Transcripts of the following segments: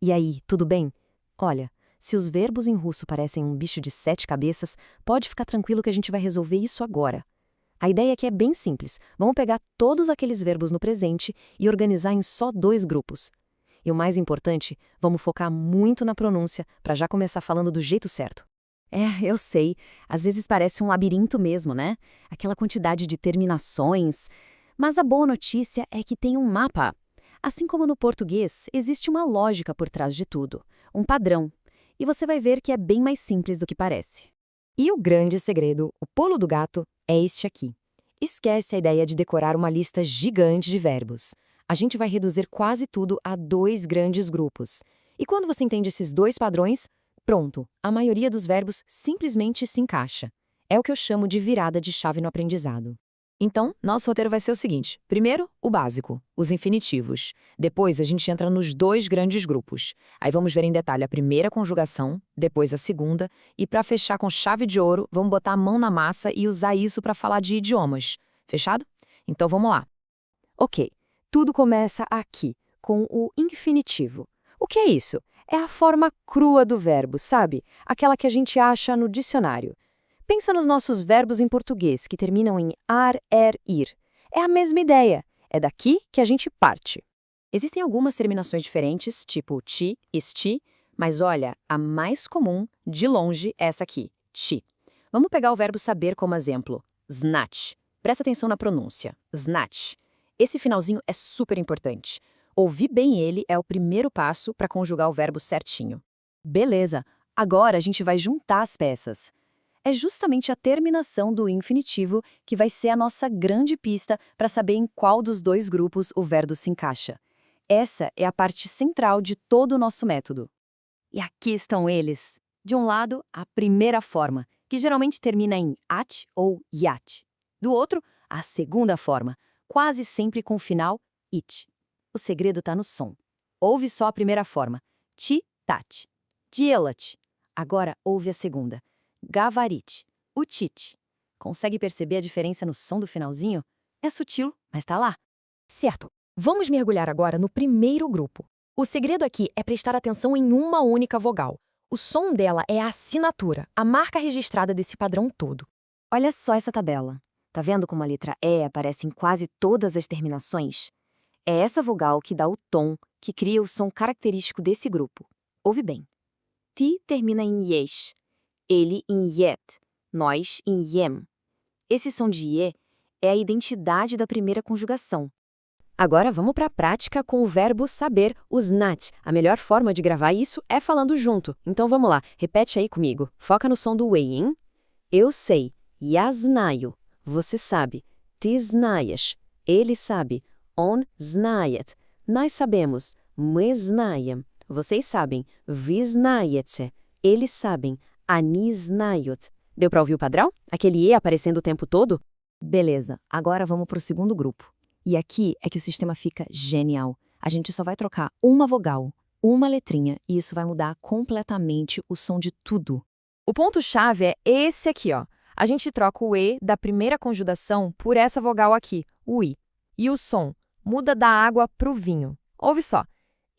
E aí, tudo bem? Olha, se os verbos em russo parecem um bicho de 7 cabeças, pode ficar tranquilo que a gente vai resolver isso agora. A ideia aqui é bem simples. Vamos pegar todos aqueles verbos no presente e organizar em só 2 grupos. E o mais importante, vamos focar muito na pronúncia para já começar falando do jeito certo. Eu sei. Às vezes parece um labirinto mesmo, né? Aquela quantidade de terminações. Mas a boa notícia é que tem um mapa. Assim como no português, existe uma lógica por trás de tudo, um padrão. E você vai ver que é bem mais simples do que parece. E o grande segredo, o pulo do gato, é este aqui. Esquece a ideia de decorar uma lista gigante de verbos. A gente vai reduzir quase tudo a 2 grandes grupos. E quando você entende esses 2 padrões, pronto, a maioria dos verbos simplesmente se encaixa. É o que eu chamo de virada de chave no aprendizado. Então, nosso roteiro vai ser o seguinte. Primeiro, o básico, os infinitivos. Depois, a gente entra nos 2 grandes grupos. Aí vamos ver em detalhe a primeira conjugação, depois a segunda, e para fechar com chave de ouro, vamos botar a mão na massa e usar isso para falar de idiomas. Fechado? Então vamos lá. Ok, tudo começa aqui, com o infinitivo. O que é isso? É a forma crua do verbo, sabe? Aquela que a gente acha no dicionário. Pensa nos nossos verbos em português, que terminam em ar, ir. É a mesma ideia. É daqui que a gente parte. Existem algumas terminações diferentes, tipo ti, esti, mas olha, a mais comum, de longe, é essa aqui, ti. Vamos pegar o verbo saber como exemplo. Znać. Presta atenção na pronúncia. Znać. Esse finalzinho é super importante. Ouvir bem ele é o primeiro passo para conjugar o verbo certinho. Beleza, agora a gente vai juntar as peças. É justamente a terminação do infinitivo que vai ser a nossa grande pista para saber em qual dos 2 grupos o verbo se encaixa. Essa é a parte central de todo o nosso método. E aqui estão eles. De um lado, a primeira forma, que geralmente termina em at ou yat. Do outro, a segunda forma, quase sempre com o final it. O segredo está no som. Ouve só a primeira forma, ti-tat, dielat. Agora ouve a segunda, gavarit, utit. Consegue perceber a diferença no som do finalzinho? É sutil, mas tá lá. Certo, vamos mergulhar agora no primeiro grupo. O segredo aqui é prestar atenção em uma única vogal. O som dela é a assinatura, a marca registrada desse padrão todo. Olha só essa tabela. Tá vendo como a letra E aparece em quase todas as terminações? É essa vogal que dá o tom, que cria o som característico desse grupo. Ouve bem. Ti termina em yes, ele em yet, nós em yem. Esse som de ie é a identidade da primeira conjugação. Agora vamos para a prática com o verbo saber, o znać. A melhor forma de gravar isso é falando junto. Então vamos lá, repete aí comigo. Foca no som do e, hein? Eu sei. Я знаю. Você sabe. Ты знаешь. Ele sabe. Он знает. Nós sabemos. Мы знаем. Vocês sabem. Вы знаете. Eles sabem. Они знают. Deu para ouvir o padrão? Aquele e aparecendo o tempo todo? Beleza, agora vamos para o segundo grupo. E aqui é que o sistema fica genial. A gente só vai trocar uma vogal, uma letrinha, e isso vai mudar completamente o som de tudo. O ponto-chave é esse aqui, ó. A gente troca o E da primeira conjugação por essa vogal aqui, o I. E o som muda da água para o vinho. Ouve só.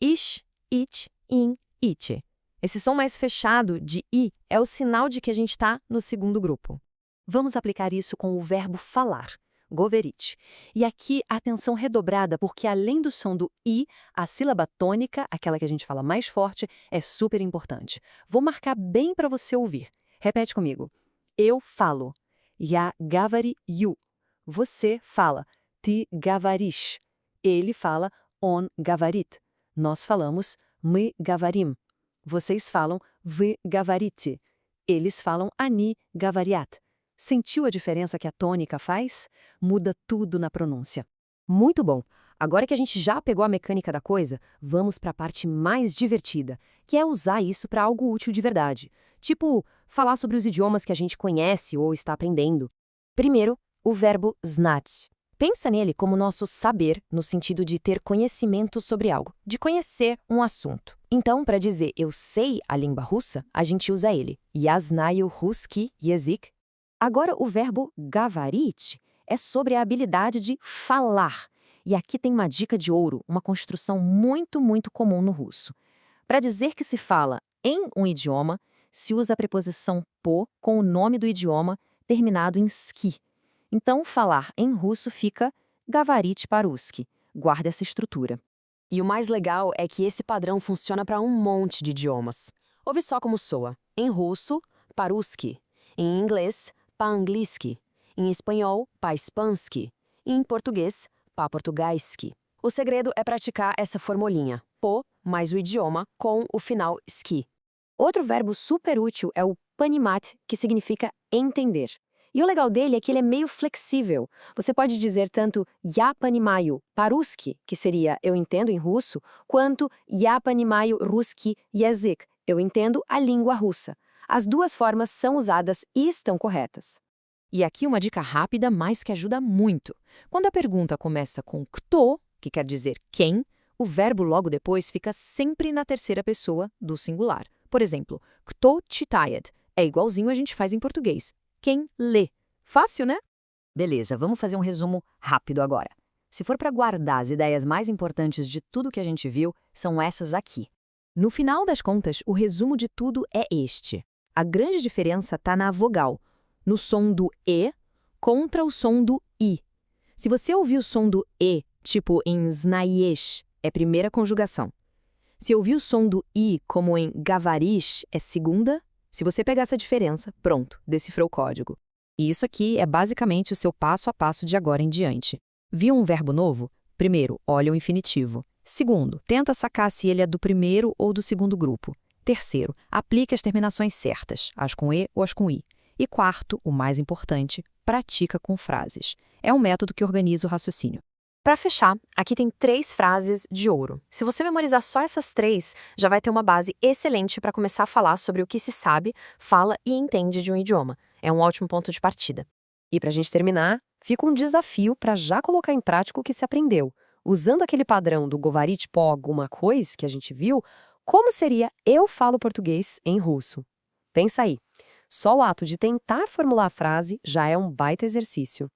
Ish, it, in, it. Esse som mais fechado de I é o sinal de que a gente está no segundo grupo. Vamos aplicar isso com o verbo falar, goverit. E aqui, atenção redobrada, porque além do som do I, a sílaba tônica, aquela que a gente fala mais forte, é super importante. Vou marcar bem para você ouvir. Repete comigo. Eu falo. Я говорю. Você fala. Ты говоришь. Ele fala. Он говорит. Nós falamos. Мы говорим. Vocês falam. Вы говорите. Eles falam. Они говорят. Sentiu a diferença que a tônica faz? Muda tudo na pronúncia. Muito bom! Agora que a gente já pegou a mecânica da coisa, vamos para a parte mais divertida, que é usar isso para algo útil de verdade. Tipo, falar sobre os idiomas que a gente conhece ou está aprendendo. Primeiro, o verbo znać. Pensa nele como nosso saber, no sentido de ter conhecimento sobre algo, de conhecer um assunto. Então, para dizer eu sei a língua russa, a gente usa ele. Я знаю русский язык. Agora, o verbo gavarit é sobre a habilidade de falar. E aqui tem uma dica de ouro, uma construção muito comum no russo. Para dizer que se fala em um idioma, se usa a preposição po com o nome do idioma terminado em ski. Então, falar em russo fica gavarit по-русски. Guarda essa estrutura. E o mais legal é que esse padrão funciona para um monte de idiomas. Ouve só como soa. Em russo, по-русски. Em inglês, по-английски. Em espanhol, по-испански. E em português, по-португайски. O segredo é praticar essa formulinha, po mais o idioma com o final ski. Outro verbo super útil é o понимать, que significa entender. E o legal dele é que ele é meio flexível. Você pode dizer tanto я понимаю по-русски, que seria eu entendo em russo, quanto я понимаю русский язык, eu entendo a língua russa. As duas formas são usadas e estão corretas. E aqui uma dica rápida, mas que ajuda muito. Quando a pergunta começa com кто, que quer dizer quem, o verbo logo depois fica sempre na terceira pessoa do singular. Por exemplo, кто читает é igualzinho a gente faz em português. Quem lê. Fácil, né? Beleza, vamos fazer um resumo rápido agora. Se for para guardar as ideias mais importantes de tudo que a gente viu, são essas aqui. No final das contas, o resumo de tudo é este. A grande diferença está na vogal, no som do E contra o som do I. Se você ouvir o som do E, tipo em znaiesz, é primeira conjugação. Se ouvir o som do I, como em gavarish, é segunda. Se você pegar essa diferença, pronto, decifrou o código. E isso aqui é basicamente o seu passo a passo de agora em diante. Viu um verbo novo? Primeiro, olha o infinitivo. Segundo, tenta sacar se ele é do primeiro ou do segundo grupo. Terceiro, aplique as terminações certas, as com E ou as com I. E quarto, o mais importante, pratica com frases. É um método que organiza o raciocínio. Para fechar, aqui tem 3 frases de ouro. Se você memorizar só essas 3, já vai ter uma base excelente para começar a falar sobre o que se sabe, fala e entende de um idioma. É um ótimo ponto de partida. E para a gente terminar, fica um desafio para já colocar em prática o que se aprendeu. Usando aquele padrão do govorit po alguma coisa que a gente viu, como seria eu falo português em russo? Pensa aí. Só o ato de tentar formular a frase já é um baita exercício.